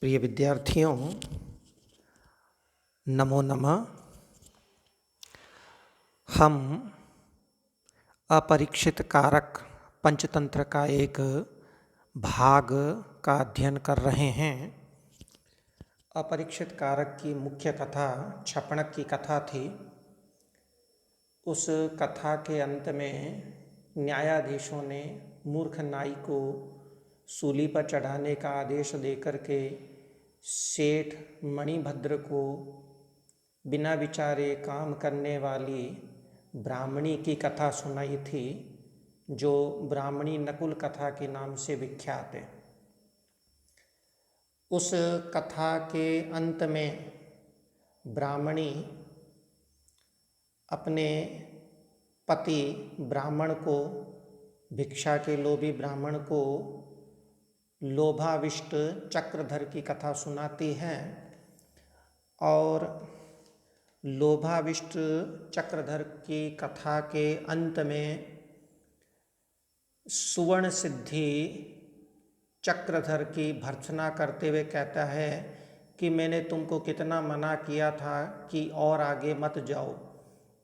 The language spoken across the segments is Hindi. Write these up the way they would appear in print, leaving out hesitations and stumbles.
प्रिय विद्यार्थियों, नमो नमः। हम अपरीक्षित कारक पंचतंत्र का एक भाग का अध्ययन कर रहे हैं। अपरीक्षित कारक की मुख्य कथा छपणक की कथा थी। उस कथा के अंत में न्यायाधीशों ने मूर्ख नाई को सूली पर चढ़ाने का आदेश देकर के सेठ मणिभद्र को बिना विचारे काम करने वाली ब्राह्मणी की कथा सुनाई थी, जो ब्राह्मणी नकुल कथा के नाम से विख्यात है। उस कथा के अंत में ब्राह्मणी अपने पति ब्राह्मण को, भिक्षा के लोभी ब्राह्मण को लोभाविष्ट चक्रधर की कथा सुनाती है और लोभाविष्ट चक्रधर की कथा के अंत में सुवर्ण सिद्धि चक्रधर की भर्त्सना करते हुए कहता है कि मैंने तुमको कितना मना किया था कि और आगे मत जाओ,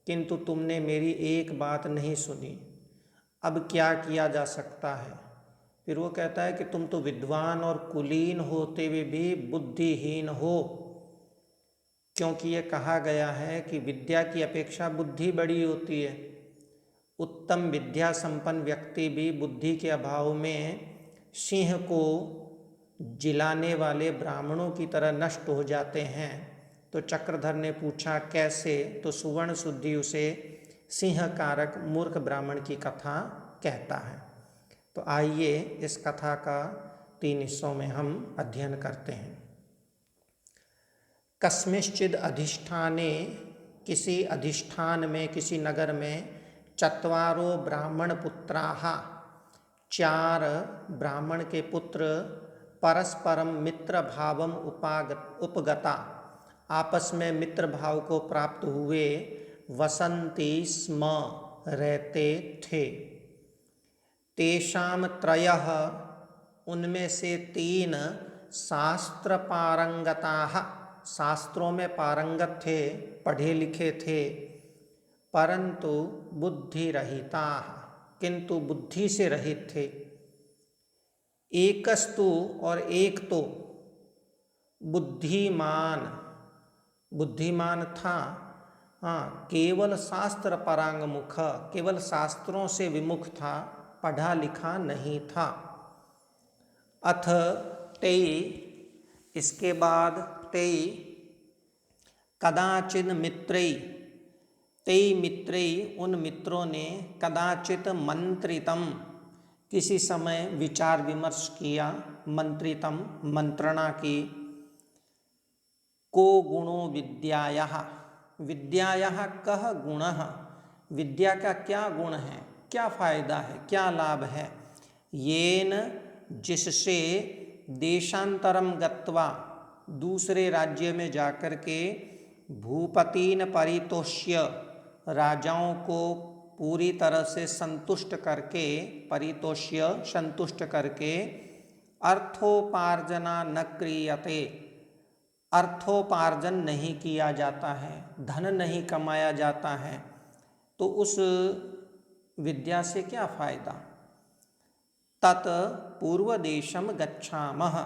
किंतु तुमने मेरी एक बात नहीं सुनी। अब क्या किया जा सकता है? फिर वो कहता है कि तुम तो विद्वान और कुलीन होते हुए भी बुद्धिहीन हो, क्योंकि ये कहा गया है कि विद्या की अपेक्षा बुद्धि बड़ी होती है। उत्तम विद्या संपन्न व्यक्ति भी बुद्धि के अभाव में सिंह को जिलाने वाले ब्राह्मणों की तरह नष्ट हो जाते हैं। तो चक्रधर ने पूछा कैसे? तो सुवर्ण शुद्धि उसे सिंह कारक मूर्ख ब्राह्मण की कथा कहता है। तो आइए इस कथा का 3 हिस्सों में हम अध्ययन करते हैं। कस्मिंश्चिद अधिष्ठाने, किसी अधिष्ठान में, किसी नगर में, चत्वारो ब्राह्मण पुत्राः, 4 ब्राह्मण के पुत्र परस्परम मित्र भावम उपगता, आपस में मित्र भाव को प्राप्त हुए, वसंती स्म, रहते थे। तेषाम त्रयः, उनमें से 3 शास्त्र पारंगताः, शास्त्रों में पारंगत थे, पढ़े लिखे थे, परंतु बुद्धि रहिता, किंतु बुद्धि से रहित थे। एकस्तु, और एक तो बुद्धिमान था, हाँ, केवल शास्त्र परांगमुख, केवल शास्त्रों से विमुख था, पढ़ा लिखा नहीं था। अथ तेई, इसके बाद तेई कदाचित मित्रई, तेई मित्रई, उन मित्रों ने, कदाचित मंत्रितम, किसी समय विचार विमर्श किया, मंत्रितम, मंत्रणा की, को गुणो विद्यायाः, विद्यायाः कः गुणः, विद्या का क्या गुण है, क्या फायदा है, क्या लाभ है। येन, जिससे, देशांतरम गत्वा, दूसरे राज्य में जाकर के, भूपतीन परितोष्य, राजाओं को पूरी तरह से संतुष्ट करके, परितोष्य, संतुष्ट करके, अर्थोपार्जना न क्रियते, अर्थोपार्जन नहीं किया जाता है, धन नहीं कमाया जाता है, तो उस विद्या से क्या फायदा। तत् पूर्व देशम गच्छामः,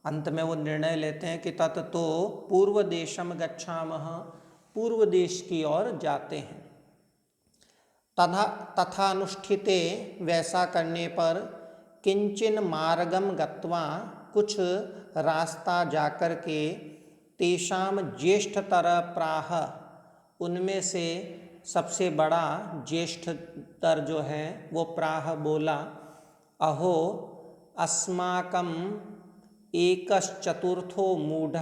अंत में वो निर्णय लेते हैं कि तत्, तो पूर्व देशम गच्छामः, पूर्व देश की ओर जाते हैं। तथा अनुष्ठिते, वैसा करने पर, किंचिन मार्गम गत्वा, कुछ रास्ता जाकर के, तेषाम ज्येष्ठतर प्राह, उनमें से सबसे बड़ा ज्येष्ठतर जो है वो प्राह बोला, अहो अस्माकम एकश्चतुर्थो मूढ़,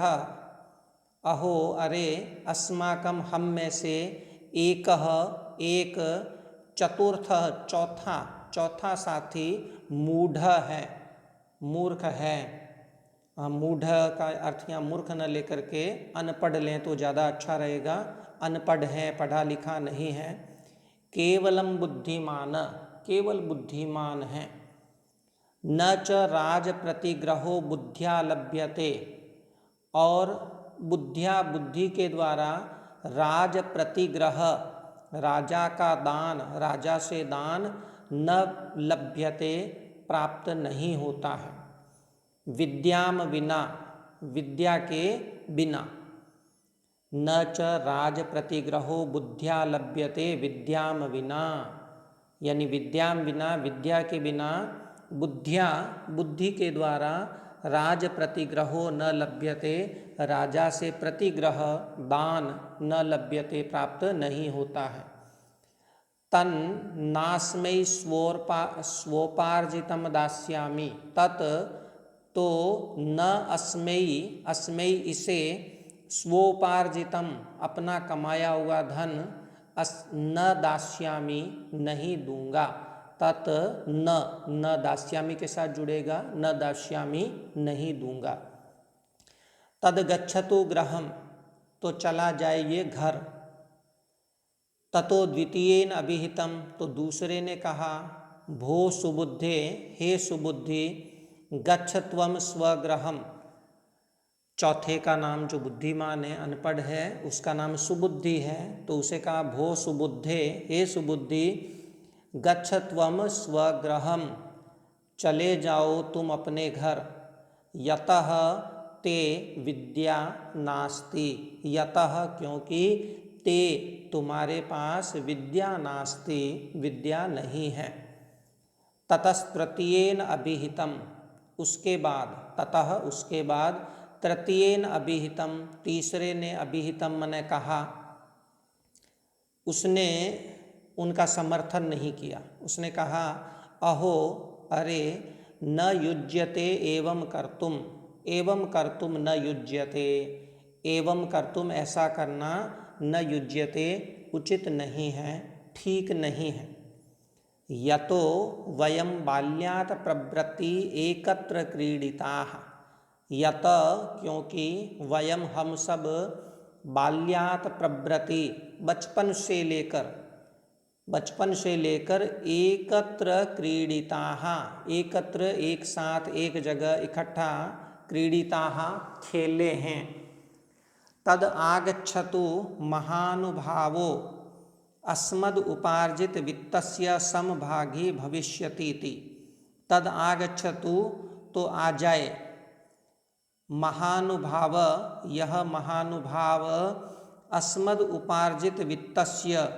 अहो अरे, अस्माकम, हम में से, एक चतुर्थ, चौथा साथी, मूढ़ है, मूर्ख है। मूढ़ का अर्थ यहाँ मूर्ख न लेकर के अनपढ़ लें तो ज़्यादा अच्छा रहेगा। अनपढ़ है, पढ़ा लिखा नहीं है। केवलम बुद्धिमान, केवल बुद्धिमान है। न च राज प्रतिग्रहो बुद्धिया लभ्यते, और बुद्धिया बुद्धि के द्वारा राज प्रतिग्रह राजा का दान, राजा से दान न लभ्यते प्राप्त नहीं होता है। विद्याम विना, विद्या के बिना। न च राज प्रतिग्रहो बुद्धिया लभ्यते विद्याम विना, यानी विद्याम बिना, विद्या के बिना, बुद्धिया बुद्धि के द्वारा राज प्रतिग्रहो न लभ्यते, राजा से प्रतिग्रह दान न लभ्यते प्राप्त नहीं होता है। तन नास्मै स्वोपार्जितम दास्यामि, तत् तो न अस्मै, अस्मै इसे, स्वोपार्जितम अपना कमाया हुआ धन, न दास्यामि नहीं दूंगा, तत् न दास्यामि के साथ जुड़ेगा, न दास्यामि नहीं दूंगा। तद गच्छतु गृहम, तो चला जाए ये घर। ततो द्वितीयेन अभिहितम, तो दूसरे ने कहा, भो सुबुद्धे, हे सुबुद्धि, गच्छ त्वम स्वगृहम, चौथे का नाम जो बुद्धिमान है, अनपढ़ है, उसका नाम सुबुद्धि है, तो उसे कहा भो सुबुद्धे, हे सुबुद्धि, गच्छ त्वम स्वगृहम, चले जाओ तुम अपने घर। यतः ते विद्या नास्ति, यतः क्योंकि, ते तुम्हारे पास, विद्या नास्ति विद्या नहीं है। ततस्तृतीयेन अभिहितम, उसके बाद, ततः उसके बाद, तृतीयेन अभिहितम, तीसरे ने अभिहितम मने कहा, उसने उनका समर्थन नहीं किया, उसने कहा अहो, अरे, न युज्यते एवं कर्तुम न युज्यते, एवं कर्तुम ऐसा करना, न युज्यते उचित नहीं है, ठीक नहीं है। यतो वयम बाल्यात् प्रवृत्ति एकत्र क्रीडिताः, यत क्योंकि, वयम हम सब, बाल्यात् प्रवृत्ति बचपन से लेकर एकत्र क्रीडिताः, एकत्र एक साथ एक जगह इकट्ठा, क्रीडिताः खेले हैं। तद आगच्छतु महानुभावो अस्मद् उपार्जित वित्तस्य समभागी भविष्यतीति, तद आगच्छतु तो आ जाए, महानुभाव यह महानुभाव, अस्मद् उपार्जित वित्तस्य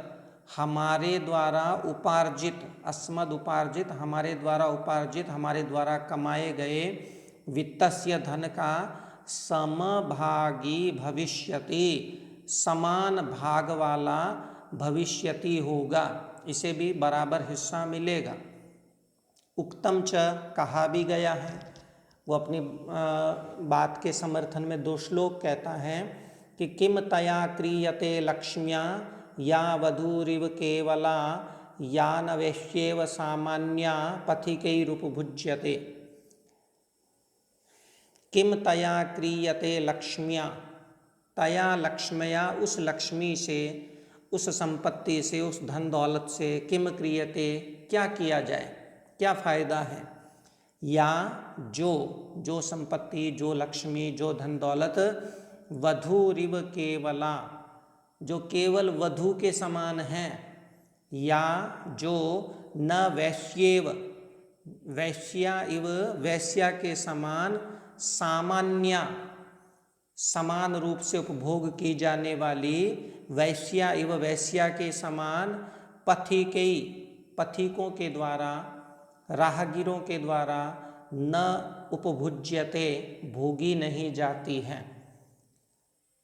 हमारे द्वारा उपार्जित, अस्मद् उपार्जित हमारे द्वारा उपार्जित, हमारे द्वारा कमाए गए, वित्तस्य धन का, समभागी भविष्यति समान भाग वाला भविष्यति होगा, इसे भी बराबर हिस्सा मिलेगा। उक्तम च कहा भी गया है, वो अपनी बात के समर्थन में दो श्लोक कहता है कि किम तया क्रियते लक्ष्म्या या वधूरिव केवला या न वैश्येव सामान्या पथिकैरुपभुज्यते। किम तया क्रियते लक्ष्म्या, तया लक्ष्म्या उस लक्ष्मी से, उस संपत्ति से, उस धन दौलत से, किम क्रियते क्या किया जाए, क्या फायदा है, या जो संपत्ति, जो लक्ष्मी, जो धन दौलत, वधूरिव केवला जो केवल वधू के समान है, या जो न वैश्येव वैश्या इव वैश्या के समान, सामान्य समान रूप से उपभोग की जाने वाली, वैश्या इव वैश्या के समान, पथिकई पथिकों के द्वारा, राहगीरों के द्वारा, न उपभुज्यते भोगी नहीं जाती है।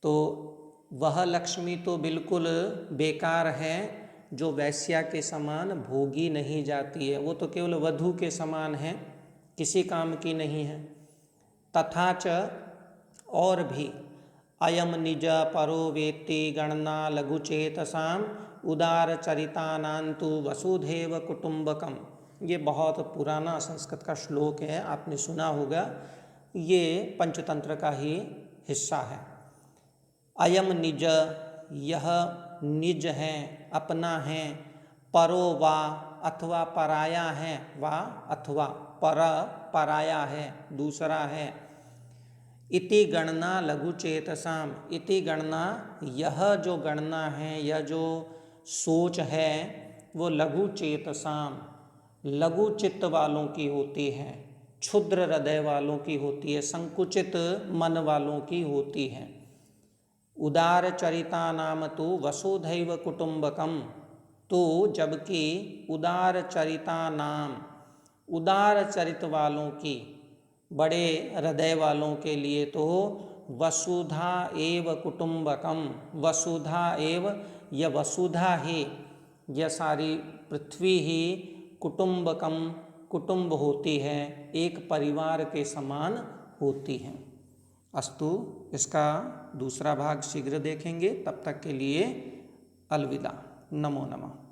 तो वह लक्ष्मी तो बिल्कुल बेकार है जो वैश्या के समान भोगी नहीं जाती है, वो तो केवल वधू के समान है, किसी काम की नहीं है। तथा च और भी, अयम निज परो वेत्ति गणना लघुचेतसाम उदार चरितानांतु वसुधैव कुटुंबकम। ये बहुत पुराना संस्कृत का श्लोक है, आपने सुना होगा, ये पंचतंत्र का ही हिस्सा है। अयम निज, यह निज है, अपना है, परो वा अथवा पराया है, वा अथवा पराया है, दूसरा है। इति गणना लघु चेतसाम, इति गणना, यह जो गणना है, यह जो सोच है वो लघु चेतसाम, लघु चित्त वालों की होती है, क्षुद्र हृदय वालों की होती है, संकुचित मन वालों की होती है। उदार चरिता नाम तो वसुधैव कुटुंबकम, तो जबकि उदार चरिता नाम, उदार चरित वालों की, बड़े हृदय वालों के लिए तो वसुधा एव कुटुंबकम, वसुधा एव, यह वसुधा ही, यह सारी पृथ्वी ही कुटुंबकम, कुटुंब होती है, एक परिवार के समान होती है। अस्तु, इसका दूसरा भाग शीघ्र देखेंगे, तब तक के लिए अलविदा। नमो नमः।